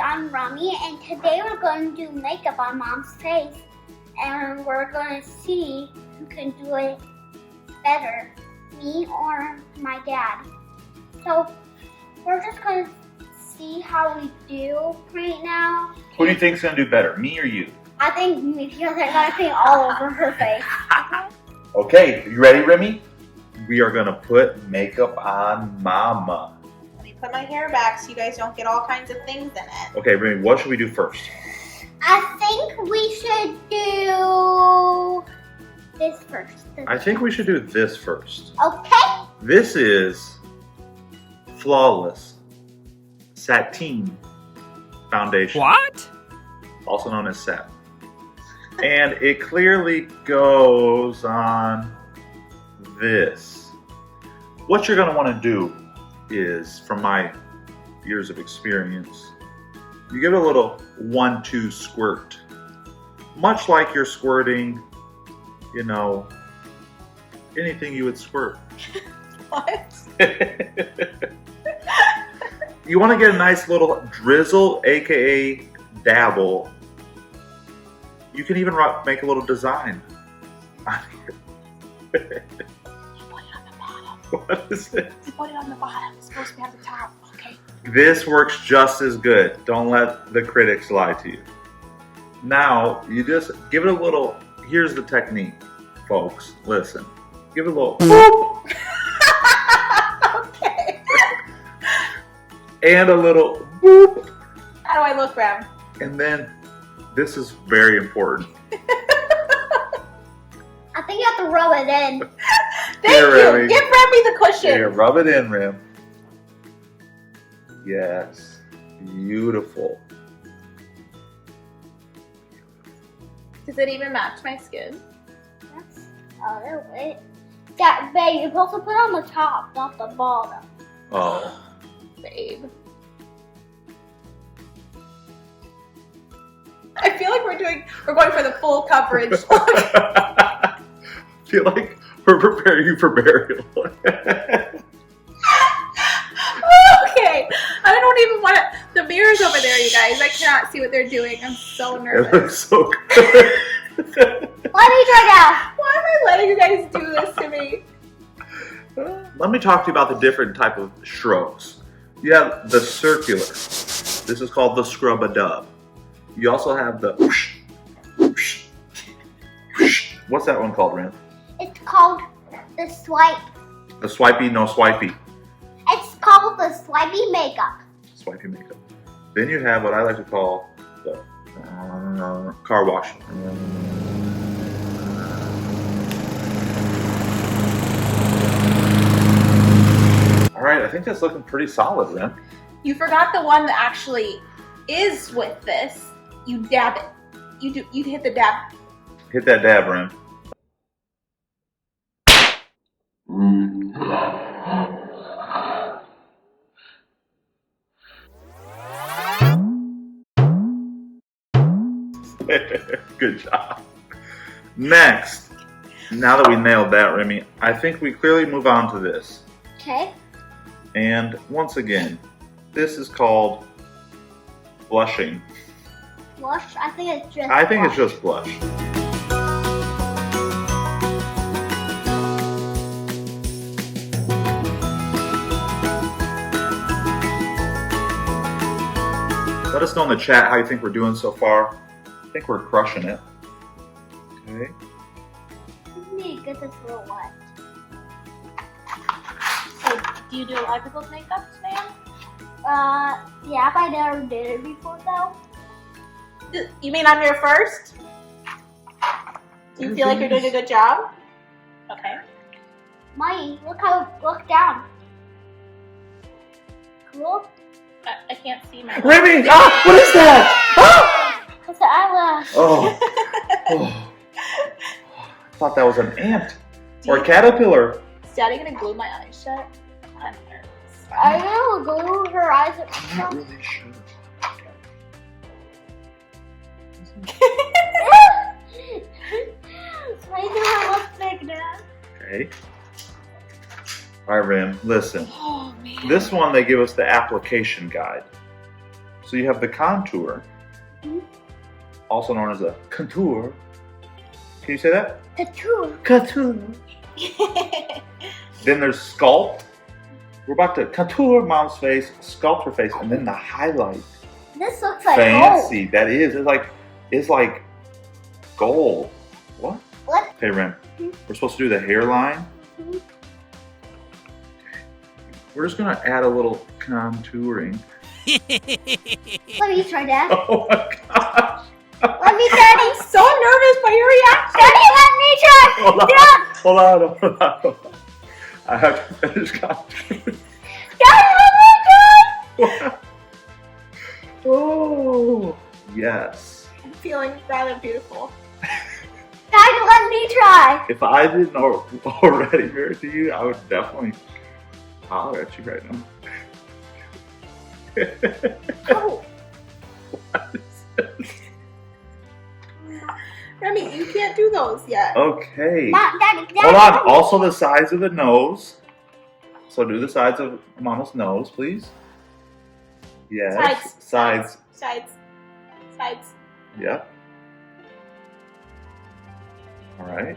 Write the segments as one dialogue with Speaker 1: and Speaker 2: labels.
Speaker 1: I'm Remy, and today we're going to do makeup on Mom's face, and we're going to see who can do it better, me or my dad. So we're just going to see how we do right now.
Speaker 2: Who do you think's going to do better, me or you?
Speaker 1: I think me, because I got paint all over her face.
Speaker 2: Okay, you ready, Remy? We are going to put makeup on Mama.
Speaker 3: Put my hair back so you guys don't get all kinds of things in it.
Speaker 2: Okay, Remy, what should we do first?
Speaker 1: I think we should do this first.
Speaker 2: I think we should do this first.
Speaker 1: Okay.
Speaker 2: This is Flawless Sateen Foundation.
Speaker 4: What?
Speaker 2: Also known as SAP. And it clearly goes on this. What you're going to want to do is, from my years of experience, you give it a little 1-2 squirt. Much like you're squirting, you know, anything you would squirt.
Speaker 3: What?
Speaker 2: You want to get a nice little drizzle, aka dabble. You can even make a little design. What is it?
Speaker 3: Put it on the bottom. It's supposed to be on the top. Okay.
Speaker 2: This works just as good. Don't let the critics lie to you. Now, you just give it a little, here's the technique, folks. Listen. Give it a little boop.
Speaker 3: Okay.
Speaker 2: And a little boop.
Speaker 3: How do I look, Rem?
Speaker 2: And then, this is very important.
Speaker 1: I think you have to rub it in.
Speaker 3: Thank
Speaker 2: Here,
Speaker 3: you.
Speaker 2: Remy.
Speaker 3: Give Remy the cushion.
Speaker 2: Here, rub it in, Rem. Yes. Beautiful.
Speaker 3: Does it even match my skin?
Speaker 1: That's a little bit. That, babe, you're supposed to put it on the top, not the bottom.
Speaker 2: Oh.
Speaker 3: Babe. I feel like we're going for the full coverage.
Speaker 2: I feel like we're preparing you for burial.
Speaker 3: Okay. I don't even want to. The mirror's over there, you guys. I cannot see what they're doing. I'm so
Speaker 2: It
Speaker 3: nervous.
Speaker 2: looks so good.
Speaker 1: Let me try now.
Speaker 3: Why am I letting you guys do this to me?
Speaker 2: Let me talk to you about the different type of strokes. You have the circular. This is called the scrub-a-dub. You also have the whoosh, whoosh, whoosh. What's that one called, Ren?
Speaker 1: It's called the swipe.
Speaker 2: The swipey, no swipey.
Speaker 1: It's called the swipey makeup.
Speaker 2: Swipey makeup. Then you have what I like to call the car wash. All right, I think that's looking pretty solid, Ren.
Speaker 3: You forgot the one that actually is with this. You dab it. You hit the dab.
Speaker 2: Hit that dab, Ren. Good job. Next, now that we nailed that, Remy, I think we clearly move on to this.
Speaker 1: Okay.
Speaker 2: And once again, this is called blushing.
Speaker 1: Blush? I think it's just
Speaker 2: I think
Speaker 1: blush.
Speaker 2: it's just blush. Let us know in the chat how you think we're doing so far. I think we're crushing it. Okay.
Speaker 1: You need to get this a little wet.
Speaker 3: So, do you do a lot of people's makeups, ma'am?
Speaker 1: Yeah, but I never did it before though.
Speaker 3: You mean I'm your first? Do you feel like you're doing a good job? Okay.
Speaker 1: Mommy, look down. Cool?
Speaker 3: I can't see my.
Speaker 2: Remy! Ah, what is that? Ah!
Speaker 1: That's the eyelash.
Speaker 2: Oh. Oh. thought that was an ant or a caterpillar.
Speaker 3: Is Daddy gonna glue my eyes shut? I'm nervous.
Speaker 1: I will glue her eyes.
Speaker 2: I'm not really sure.
Speaker 1: Why do I look like that?
Speaker 2: Okay. All right, Rem, listen.
Speaker 3: Oh man.
Speaker 2: This one, they give us the application guide. So you have the contour, also known as a contour. Can you say that?
Speaker 1: Tattoo.
Speaker 2: Contour. Then there's sculpt. We're about to contour mom's face, sculpt her face, and then the highlight.
Speaker 1: This looks like
Speaker 2: Fancy. That is. It's like gold. What?
Speaker 1: What?
Speaker 2: Hey, Rem. We're supposed to do the hairline.
Speaker 1: Mhm.
Speaker 2: We're just gonna add a little contouring.
Speaker 1: Let me try that.
Speaker 2: Oh my gosh.
Speaker 1: Let me try
Speaker 3: I'm
Speaker 1: this.
Speaker 3: so nervous by your reaction.
Speaker 1: Daddy, let me try.
Speaker 2: Hold on.
Speaker 1: Dad,
Speaker 2: Hold on. I have to finish contouring.
Speaker 1: Daddy, let me try.
Speaker 2: Oh, yes.
Speaker 3: I'm feeling rather beautiful.
Speaker 1: Daddy, let me try.
Speaker 2: If I didn't already marry to you, I would definitely holler at you right now.
Speaker 3: Oh,
Speaker 2: What is this?
Speaker 3: Remy, you can't do those yet.
Speaker 2: Okay.
Speaker 1: Daddy,
Speaker 2: Hold on. Also, the sides of the nose. So do the sides of Mama's nose, please. Yes. Sides.
Speaker 3: Sides.
Speaker 2: Yep. All right.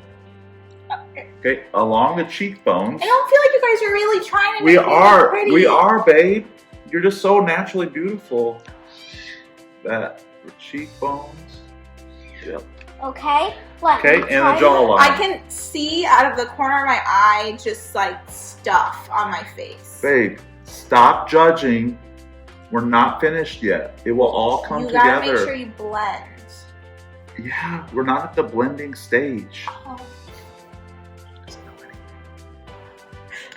Speaker 3: Okay.
Speaker 2: Okay. Along the cheekbones.
Speaker 3: I don't feel like you guys are really trying to
Speaker 2: We
Speaker 3: make me look pretty.
Speaker 2: are. We are, babe. You're just so naturally beautiful. That the cheekbones. Yep.
Speaker 1: Okay. Let
Speaker 2: Okay,
Speaker 1: me
Speaker 2: and
Speaker 1: try
Speaker 2: the jawline.
Speaker 3: I can see out of the corner of my eye just like stuff on my face.
Speaker 2: Babe, stop judging. We're not finished yet. It will all come
Speaker 3: you gotta
Speaker 2: together.
Speaker 3: make sure you blend.
Speaker 2: Yeah, we're not at the blending stage.
Speaker 3: Oh.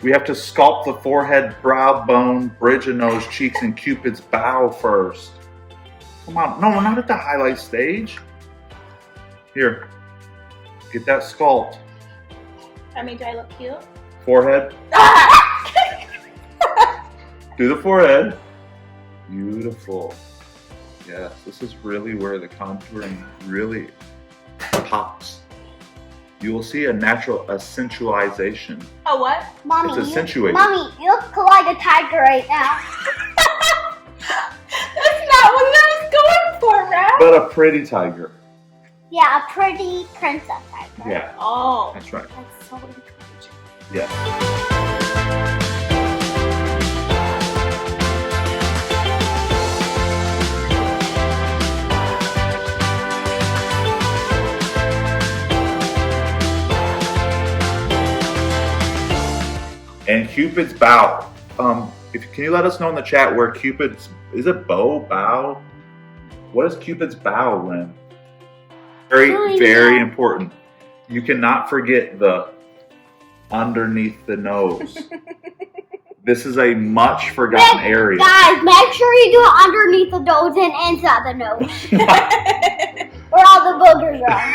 Speaker 2: We have to sculpt the forehead, brow bone, bridge of nose, cheeks, and Cupid's bow first. Come on. No, we're not at the highlight stage. Here. Get that sculpt.
Speaker 3: Remy, do I look cute?
Speaker 2: Forehead. Do the forehead. Beautiful. Yes, this is really where the contouring really pops. You will see a natural accentualization.
Speaker 3: Oh, what?
Speaker 1: Mommy,
Speaker 2: It's accentuated.
Speaker 1: Mommy, you look like a tiger right now.
Speaker 3: That's not what I was going for, Rem.
Speaker 2: But a pretty tiger.
Speaker 1: Yeah, a pretty princess tiger.
Speaker 2: Yeah,
Speaker 3: Oh.
Speaker 2: that's right.
Speaker 1: That's so encouraging.
Speaker 2: Yeah. And Cupid's bow. Can you let us know in the chat where Cupid's, is it bow? What is Cupid's bow, Rem? Very, very important. You cannot forget the underneath the nose. This is a much forgotten area.
Speaker 1: Guys, make sure you do it underneath the nose and inside the nose. Where all the boogers are.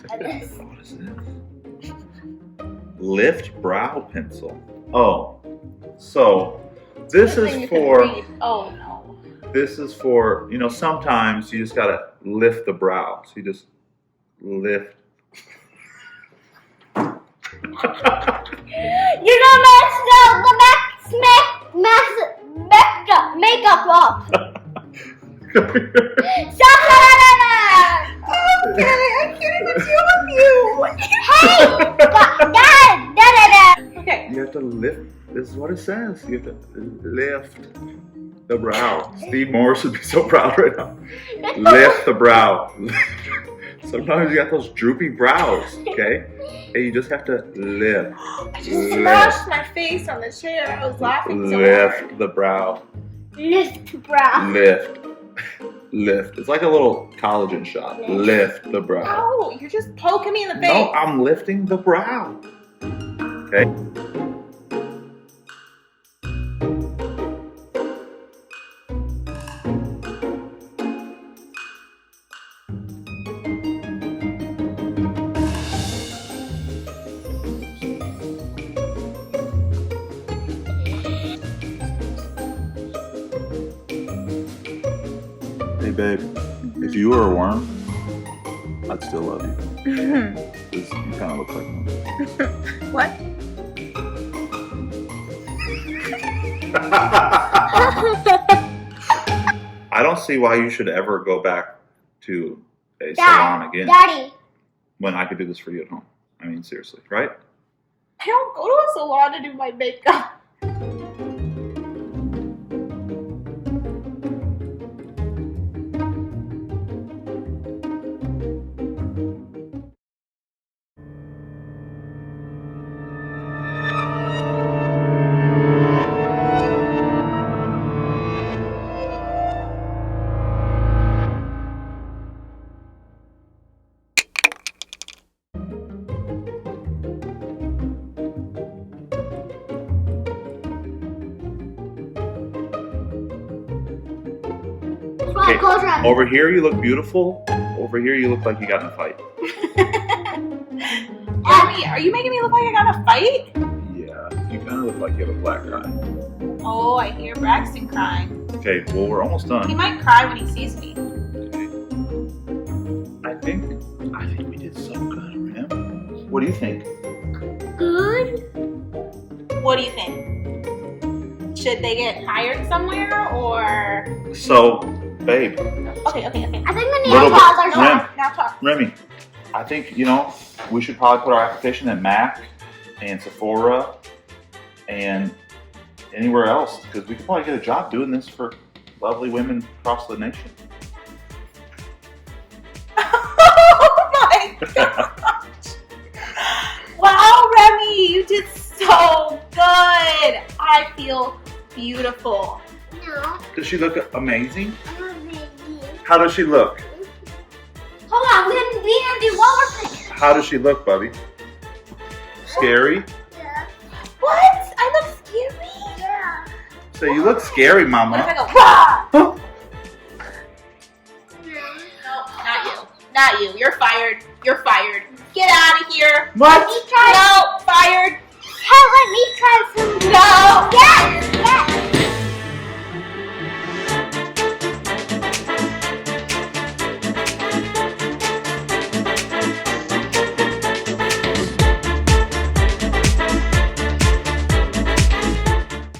Speaker 1: Like this.
Speaker 2: What is this? Lift brow pencil. Oh, so this
Speaker 3: Thing
Speaker 2: is
Speaker 3: you can
Speaker 2: for,
Speaker 3: read. Oh no.
Speaker 2: sometimes you just gotta lift the brow. So you just lift.
Speaker 1: You don't mess the makeup up. Stop that!
Speaker 3: Okay, I can't even deal with you.
Speaker 1: Hey! Dad!
Speaker 3: Okay.
Speaker 2: You have to lift. This is what it says. You have to lift the brow. Steve Morris would be so proud right now. Lift the brow. Sometimes you got those droopy brows, okay? And you just have to lift.
Speaker 3: I just smashed my face on the chair. I was laughing so hard.
Speaker 2: Lift the brow.
Speaker 1: Lift brow.
Speaker 2: Lift. Lift. It's like a little collagen shot. Lift the brow.
Speaker 3: Oh, you're just poking me in the face.
Speaker 2: No, I'm lifting the brow. Okay. babe, if you were a worm, I'd still love you. Because you kind of look like one.
Speaker 3: What?
Speaker 2: I don't see why you should ever go back to a salon again
Speaker 1: Daddy.
Speaker 2: when I could do this for you at home. I mean, seriously, right?
Speaker 3: I don't go to a salon to do my makeup.
Speaker 2: Okay, over here you look beautiful. Over here you look like you got in a fight.
Speaker 3: Remy, are you making me look like I got in a fight?
Speaker 2: Yeah, you kind of look like you have a black eye.
Speaker 3: Oh, I hear Braxton crying.
Speaker 2: Okay, well, we're almost
Speaker 3: He
Speaker 2: done.
Speaker 3: might cry when he sees me.
Speaker 2: I think we did so good, Rem. What do you think?
Speaker 1: Good.
Speaker 3: What do you think? Should they get hired somewhere or?
Speaker 2: So, babe,
Speaker 3: Okay.
Speaker 1: I think we need
Speaker 2: Little
Speaker 1: a
Speaker 2: bit.
Speaker 1: father.
Speaker 2: Rem.
Speaker 3: Now talk.
Speaker 2: Remy, I think, we should probably put our application at MAC and Sephora and anywhere else because we could probably get a job doing this for lovely women across the nation.
Speaker 3: Oh my gosh! Wow, Remy, you did so good. I feel beautiful.
Speaker 1: No.
Speaker 2: Does she look amazing?
Speaker 1: I'm a baby.
Speaker 2: How does she look?
Speaker 1: Hold on, we gonna do one more thing.
Speaker 2: How does she look, Bubby? Scary?
Speaker 1: Yeah.
Speaker 3: What? I look scary.
Speaker 1: Yeah.
Speaker 2: So you look scary,
Speaker 3: What if
Speaker 2: Mama.
Speaker 3: I go, rah!
Speaker 2: Huh?
Speaker 3: No, not you. Not you. You're fired. You're fired. Get out of here.
Speaker 2: What?
Speaker 1: Let me try.
Speaker 3: No, fired.
Speaker 1: Hey, let me try some.
Speaker 3: No.
Speaker 1: Yes, yes.